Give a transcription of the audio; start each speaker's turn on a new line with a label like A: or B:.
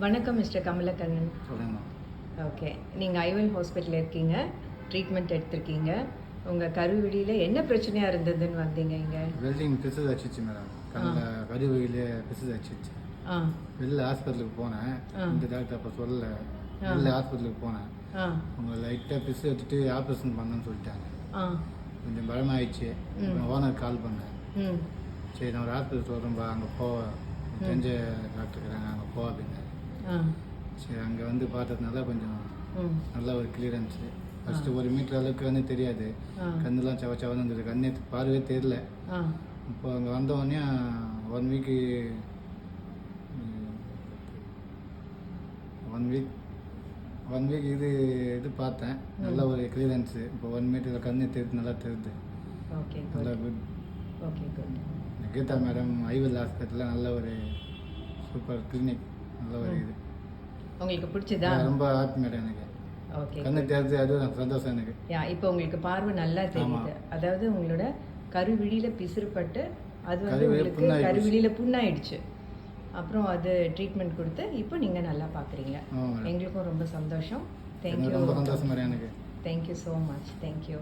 A: வணக்கம் மிஸ்டர் கமலக்கண்ணன்.
B: சொல்லுங்கம்மா.
A: ஓகே, நீங்கள் ஐவல் ஹாஸ்பிட்டலில் இருக்கீங்க, ட்ரீட்மெண்ட் எடுத்திருக்கீங்க. உங்கள் கருவிழியில் என்ன பிரச்சனையாக இருந்ததுன்னு வந்தீங்க இங்கே?
B: வெல்டிங் பிசு வச்சிச்சு மேடம். கருவிழியிலே பிசு வச்சிச்சு. வெளில ஹாஸ்பிட்டலுக்கு போனேன். இந்த டாக்டர் அப்போ சொல்லலை. வெளில ஹாஸ்பிட்டலுக்கு போனேன். உங்களை லைட்டாக பிசு வச்சுட்டு ஆப்ரேஷன் பண்ணணும்னு சொல்லிட்டாங்க. கொஞ்சம் பயமாயிடுச்சு. ஓனர் கால் பண்ணேன். சரி, நான் ஒரு ஹாஸ்பிட்டல் சொல்கிறேன்பா, அங்கே தெரிஞ்ச டாக்டர் இருக்கிறாங்க, அங்கே அப்படின்னாரு. சரி, அங்கே வந்து பார்த்ததுனால கொஞ்சம் நல்ல ஒரு கிளியரன்ஸு. ஃபஸ்ட்டு 1 மீட்டர் அளவுக்கு வந்து தெரியாது, கண்ணுலாம் சவச்சவன்னு இருந்தது, கண்ணே பார்வையே தெரியல. இப்போ அங்கே வந்தவொடனே 1 வீக்கு 1 வீக் இது பார்த்தேன். நல்ல ஒரு கிளியரன்ஸு. இப்போ 1 மீட்டரில் கண்ணே தெரியுது, நல்லா தெரியுது.
A: ஓகே,
B: நல்லா good.
A: Okay, good.
B: Geetha madam ஐவல் ஹாஸ்பிட்டலில் நல்ல ஒரு சூப்பர் கிளினிக், நல்ல ஒரு இது.
A: உங்களுக்கு பிடிச்சதா?
B: ரொம்ப ஹாப்பி மேடம். எனக்கு
A: ஓகே,
B: கண்ணு தெரிஞ்சு அது சந்தோஷம் எனக்கு.
A: இப்போ உங்களுக்கு பார்வை நல்லா தெரியுது. அதாவது உங்களோட கருவிழியில் பிசுறுப்பட்டு அது வந்து உங்களுக்கு கருவிழியில் புண்ணாயிடுச்சு. அப்புறம் அது ட்ரீட்மெண்ட் கொடுத்து இப்போ நீங்கள் நல்லா பார்க்குறீங்க. எங்களுக்கும் ரொம்ப சந்தோஷம். தேங்க்யூ.
B: ரொம்ப சந்தோஷம் மேடம் எனக்கு.
A: Thank you so much. தேங்க்யூ.